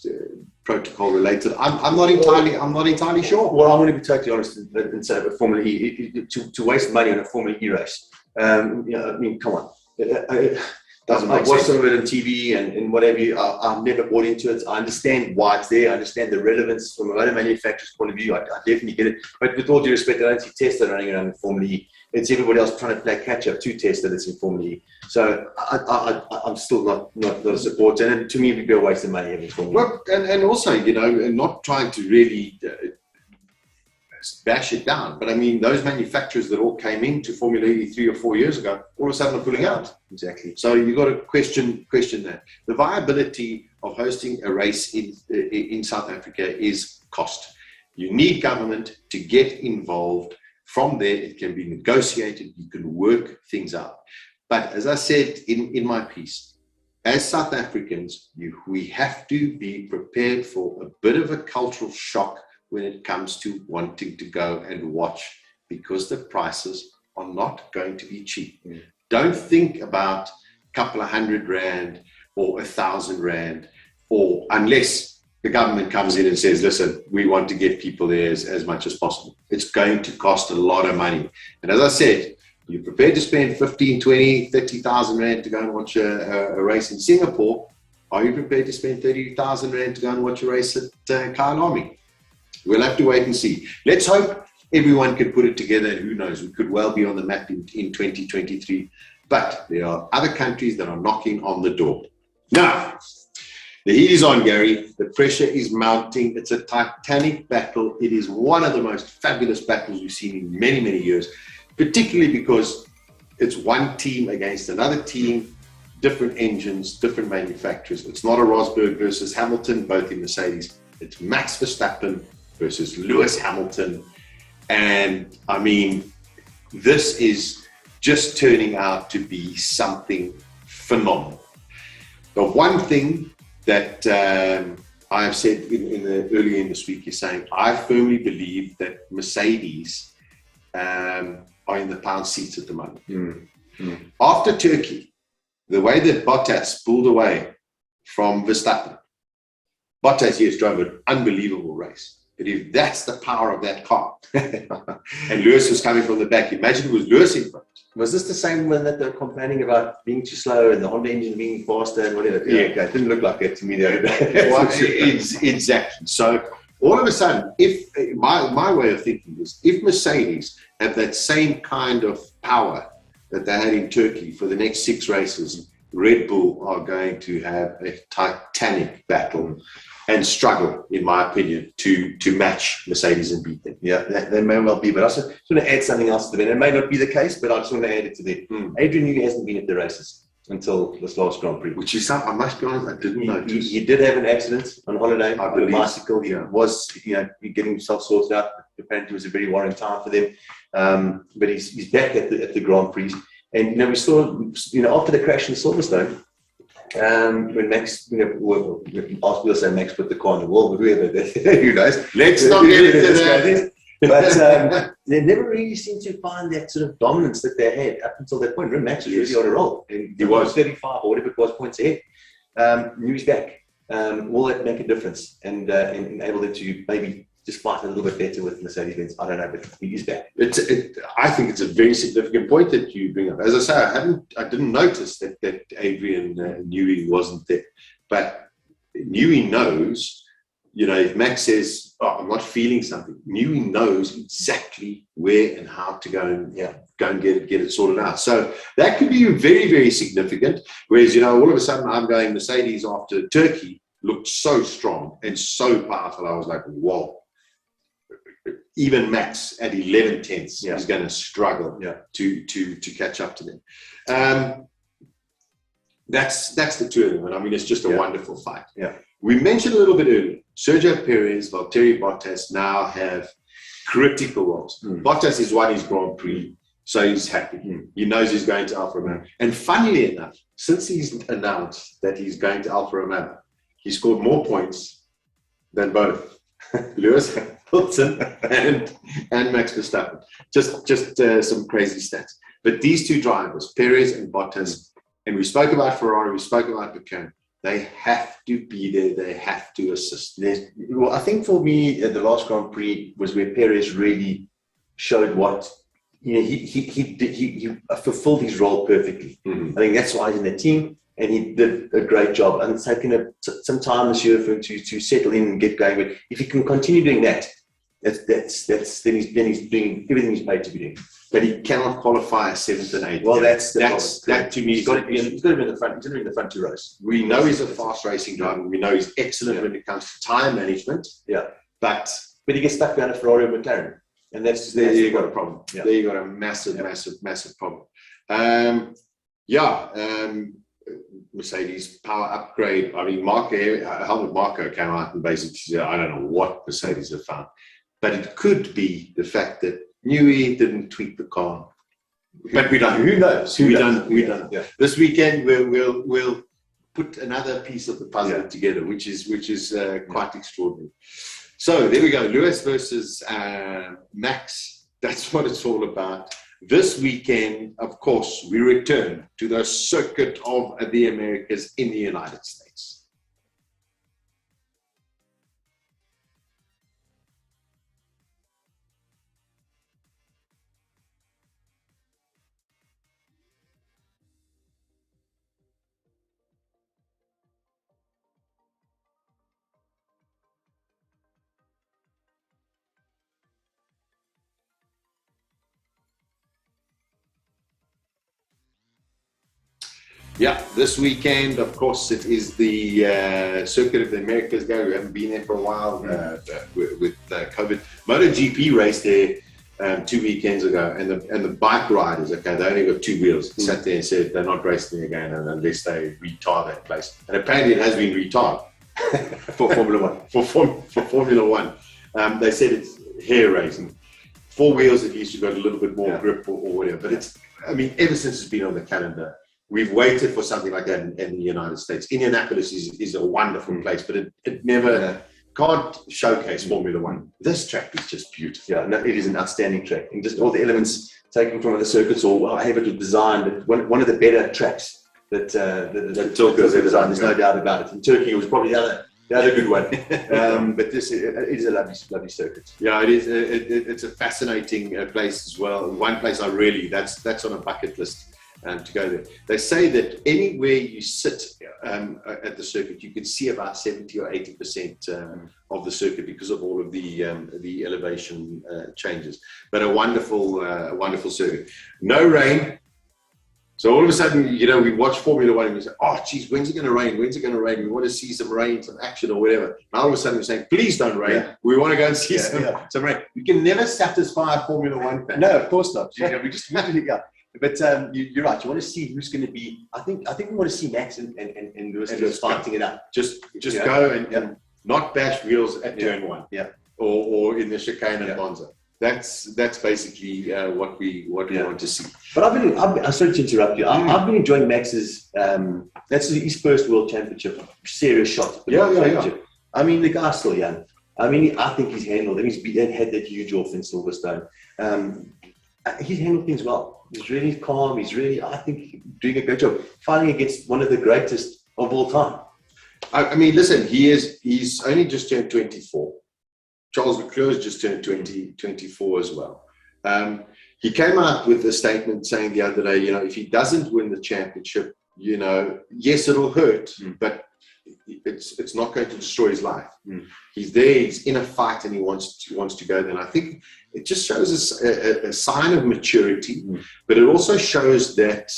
Speaker 1: protocol related. I'm not entirely sure.
Speaker 2: Well, I'm going to be totally honest and say about Formula E to waste money on a Formula E race. I mean, come on. I've watched some of it on TV and whatever. I've never bought into it. I understand why it's there. I understand the relevance from a motor manufacturer's point of view. I definitely get it. But with all due respect, I don't see Tesla running around in Formula E. It's everybody else trying to play catch up to Tesla that's in Formula E. So I'm still not a supporter. And to me, it would be a waste of money having Formula E.
Speaker 1: Well, and also, not trying to really bash it down. But I mean, those manufacturers that all came into Formula E 3 or 4 years ago, all of a sudden are pulling out.
Speaker 2: Exactly.
Speaker 1: So you've got to question that. The viability of hosting a race in South Africa is cost. You need government to get involved. From there, it can be negotiated. You can work things out. But as I said in my piece, as South Africans, we have to be prepared for a bit of a cultural shock when it comes to wanting to go and watch, because the prices are not going to be cheap. Don't think about a couple of R100 or 1,000 rand, or unless the government comes in and says, listen, we want to get people there as much as possible. It's going to cost a lot of money. And as I said, you're prepared to spend 15, 20, 30,000 rand to go and watch a race in Singapore. Are you prepared to spend 30,000 rand to go and watch a race at Kyle Army? We'll have to wait and see. Let's hope everyone can put it together. Who knows? We could well be on the map in 2023. But there are other countries that are knocking on the door. Now, the heat is on, Gary. The pressure is mounting. It's a titanic battle. It is one of the most fabulous battles we've seen in many, many years, particularly because it's one team against another team, different engines, different manufacturers. It's not a Rosberg versus Hamilton, both in Mercedes. It's Max Verstappen versus Lewis Hamilton. And I mean, this is just turning out to be something phenomenal. The one thing that I have said earlier in this week is saying, I firmly believe that Mercedes are in the pound seats at the moment. After Turkey, the way that Bottas pulled away from Verstappen, Bottas, yes, drove an unbelievable race. But if that's the power of that car, and Lewis was coming from the back, imagine it was Lewis in front.
Speaker 2: Was this the same one that they're complaining about being too slow and the Honda engine being faster and whatever?
Speaker 1: Yeah.
Speaker 2: Okay. It didn't look like that to me the other day.
Speaker 1: Well, exactly. So all of a sudden, if my way of thinking is, if Mercedes have that same kind of power that they had in Turkey for the next 6 races, Red Bull are going to have a titanic battle and struggle, in my opinion, to match Mercedes and beat them.
Speaker 2: Yeah, that may well be. But I just want to add something else to that. It may not be the case, but I just want to add it to that. Adrian Newey hasn't been at the races until this last Grand Prix.
Speaker 1: Which is something, I must be honest, I didn't notice.
Speaker 2: He did have an accident on holiday
Speaker 1: I
Speaker 2: with a
Speaker 1: believe.
Speaker 2: bicycle. He was, getting himself sorted out. Apparently, it was a very worrying time for them. But he's back at the Grand Prix. And, we saw, after the crash in Silverstone, when Max, we'll say Max put the car in the wall, but whoever, who knows?
Speaker 1: Let's not get into that.
Speaker 2: But they never really seemed to find that sort of dominance that they had up until that point. Remember, Max was really on a roll. And he was 35 or whatever it was points ahead. Newey's back. Will that make a difference and enable them to maybe just fight a little bit better with Mercedes-Benz? I don't know, but he is back.
Speaker 1: I think it's a very significant point that you bring up. As I say, I didn't notice that Adrian Newey wasn't there, but Newey knows. If Max says, I'm not feeling something, Newey knows exactly where and how to go and get it sorted out. So that could be very, very significant. Whereas, all of a sudden I'm going Mercedes after Turkey looked so strong and so powerful. I was like, whoa. Even Max at 11 tenths is going to struggle to catch up to them. That's the two of them. And I mean, it's just a wonderful fight.
Speaker 2: Yeah.
Speaker 1: We mentioned a little bit earlier, Sergio Perez, Valtteri Bottas now have critical roles. Bottas has won his Grand Prix, so he's happy. He knows he's going to Alfa Romeo. And funnily enough, since he's announced that he's going to Alfa Romeo, he scored more points than both Lewis Hamilton and Max Verstappen. Just some crazy stats. But these two drivers, Perez and Bottas, and we spoke about Ferrari, we spoke about Mclaren, they have to be there. They have to assist.
Speaker 2: Well, I think for me, the last Grand Prix was where Perez really showed what he fulfilled his role perfectly. I think that's why he's in the team, and he did a great job. And it's taken some time this year for him to settle in and get going. But if he can continue doing that, then he's doing everything he's paid to be doing.
Speaker 1: But he cannot qualify a 7th and 8th.
Speaker 2: Well,
Speaker 1: that to me.
Speaker 2: He's got to be in the front. He's going to be in the front 2 rows.
Speaker 1: We know he's a fast racing driver. We know he's excellent when it comes to time management.
Speaker 2: Yeah,
Speaker 1: but
Speaker 2: he gets stuck behind a Ferrari or McLaren, and that's
Speaker 1: there you got a problem.
Speaker 2: Yeah.
Speaker 1: There you got a massive problem. Mercedes power upgrade. I mean, Helmut Marko came out and basically said, I don't know what Mercedes have found, but it could be the fact that Newey didn't tweak the car. But we don't.
Speaker 2: Who knows?
Speaker 1: We don't.
Speaker 2: Yeah.
Speaker 1: This weekend we'll put another piece of the puzzle together, which is quite extraordinary. So there we go. Lewis versus Max. That's what it's all about. This weekend, of course, we return to the circuit of the Americas in the United States. Yeah, this weekend, of course, it is the Circuit of the Americas go. We haven't been there for a while with COVID. MotoGP raced there 2 weekends ago, and the bike riders, they only got 2 wheels. Sat there and said they're not racing again unless they retire that place. And apparently it has been retired for Formula One. For Formula One, they said it's hair raising. 4 wheels at least, you've got a little bit more grip or whatever. But ever since it's been on the calendar, we've waited for something like that in the United States. Indianapolis is a wonderful place, but it never can't showcase Formula One. This track is just beautiful.
Speaker 2: Yeah, no, it is an outstanding track. And just all the elements taken from other circuits or however it was designed. One of the better tracks that Turkey has ever designed, there's no doubt about it. In Turkey, it was probably the That's a good one. But this is a lovely circuit.
Speaker 1: Yeah, it is. It's a fascinating place as well. One place that's on a bucket list to go there. They say that anywhere you sit at the circuit, you can see about 70 or 80% of the circuit because of all of the elevation changes. But a wonderful circuit. No rain. So all of a sudden, we watch Formula One and we say, oh, geez, when's it going to rain? When's it going to rain? We want to see some rain, some action or whatever. Now all of a sudden we're saying, please don't rain.
Speaker 2: Yeah.
Speaker 1: We want to go and see some rain. We can never satisfy a Formula One fan.
Speaker 2: No, of course not. We just usually, But you're right. You want to see who's going to be. I think we want to see Max and Lewis fighting it out.
Speaker 1: Just go and not bash wheels at turn one.
Speaker 2: Yeah.
Speaker 1: Or in the chicane and Monza. That's basically what we want to see.
Speaker 2: But I'm sorry to interrupt you. I've been enjoying Max's. That's his first World Championship, serious shot.
Speaker 1: Yeah.
Speaker 2: I mean, the guy's still young. I mean, I think he's handled it. He's had that huge off in Silverstone. He's handled things well. He's really calm. He's really, I think, doing a great job fighting against one of the greatest of all time.
Speaker 1: I mean, listen, he's only just turned 24. Charles Leclerc just turned 24 as well. He came out with a statement saying the other day, if he doesn't win the championship, yes, it'll hurt, but it's not going to destroy his life. He's there, he's in a fight, and he wants to go there. And I think it just shows us a sign of maturity, but it also shows that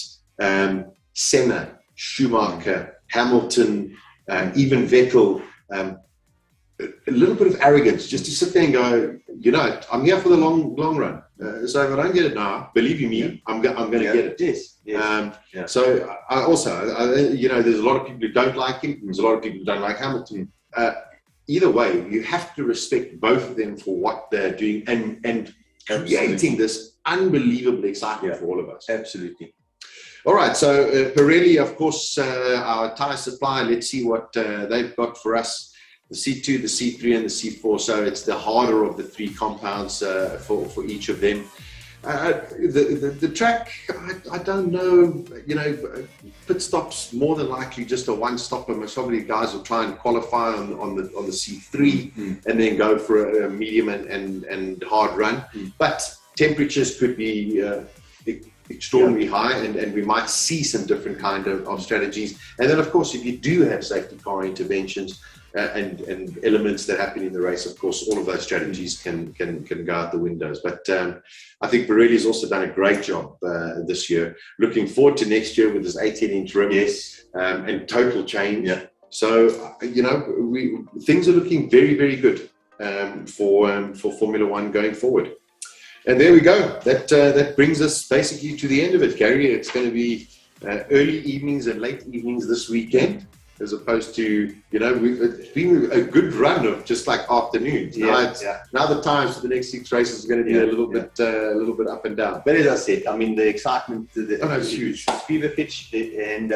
Speaker 1: Senna, Schumacher, Hamilton, even Vettel, a little bit of arrogance just to sit there and go, I'm here for the long run. So if I don't get it now, believe you me, I'm going to get it.
Speaker 2: Yes.
Speaker 1: So I also, there's a lot of people who don't like him. There's a lot of people who don't like Hamilton. Either way, you have to respect both of them for what they're doing and creating this unbelievable excitement for all of us.
Speaker 2: Absolutely.
Speaker 1: All right, so Pirelli, of course, our tyre supplier. Let's see what they've got for us. The C2, the C3, and the C4. So it's the harder of the three compounds for each of them. The track, I don't know. Pit stops more than likely just a one stopper. Most probably guys will try and qualify on the C3 and then go for a medium and hard run. But temperatures could be extraordinarily high, and we might see some different kind of strategies. And then, of course, if you do have safety car interventions and elements that happen in the race, of course, all of those strategies can go out the windows. But I think Pirelli's also done a great job this year. Looking forward to next year with this 18-inch rim and total change. Yeah. So things are looking very, very good for Formula One going forward. And there we go. That brings us basically to the end of it, Gary. It's going to be early evenings and late evenings this weekend, as opposed to, it's been a good run of just like afternoons. Now the times for the next 6 races are going to be a little bit up and down.
Speaker 2: But as I said, I mean, the excitement,
Speaker 1: it's huge.
Speaker 2: Fever pitch, and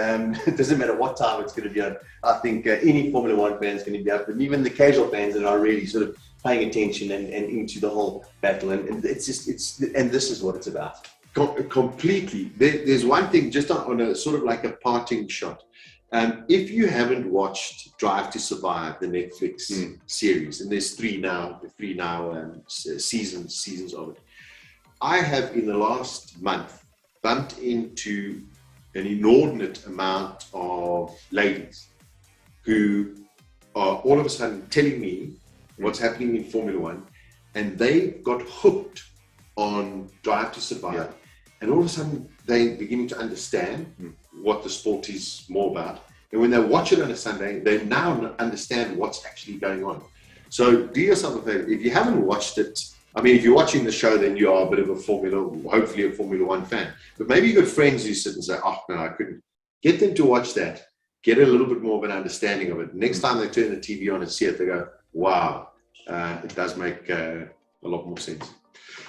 Speaker 2: it doesn't matter what time it's going to be on. I think any Formula One fan is going to be up, and even the casual fans that are really sort of paying attention and into the whole battle. And this is what it's about.
Speaker 1: Completely. There's one thing, just on a sort of like a parting shot. If you haven't watched Drive to Survive, the Netflix series, and there's three now seasons of it, I have in the last month bumped into an inordinate amount of ladies who are all of a sudden telling me what's happening in Formula One, and they got hooked on Drive to Survive, and all of a sudden they're beginning to understand what the sport is more about. And when they watch it on a Sunday, they now understand what's actually going on. So do yourself a favor. If you haven't watched it, I mean, if you're watching the show, then you are a bit of hopefully a Formula One fan. But maybe you've got friends who sit and say, oh, no, I couldn't. Get them to watch that. Get a little bit more of an understanding of it. Next time they turn the TV on and see it, they go, wow, it does make a lot more sense.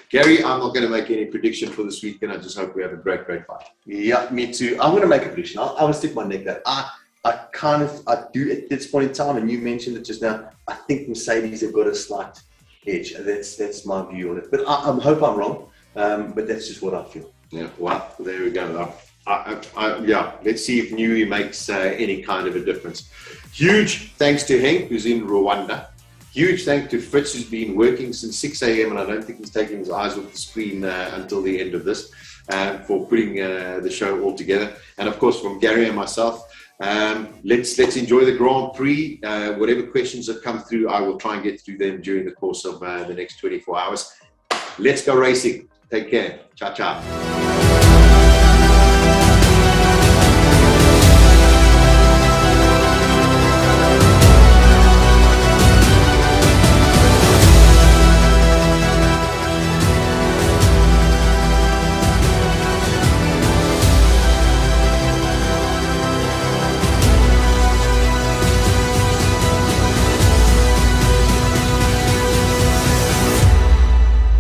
Speaker 1: Gary, I'm not going to make any prediction for this weekend. I just hope we have a great fight.
Speaker 2: Yeah, me too. I'm going to make a prediction. I want to stick my neck out. I do at this point in time, and you mentioned it just now, I think Mercedes have got a slight edge. That's my view on it. But I hope I'm wrong, but that's just what I feel.
Speaker 1: Yeah, well, there we go. Yeah, let's see if Newey makes any kind of a difference. Huge thanks to Henk, who's in Rwanda. Huge thanks to Fritz, who's been working since 6 a.m. and I don't think he's taking his eyes off the screen until the end of this, for putting the show all together. And of course, from Gary and myself, let's enjoy the Grand Prix. Whatever questions have come through, I will try and get through them during the course of the next 24 hours. Let's go racing. Take care. Ciao, ciao.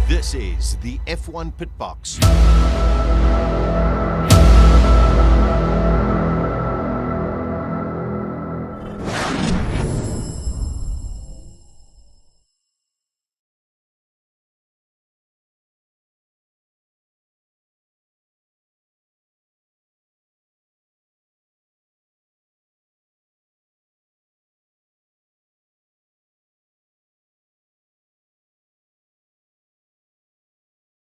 Speaker 3: This is the F1 PitBox.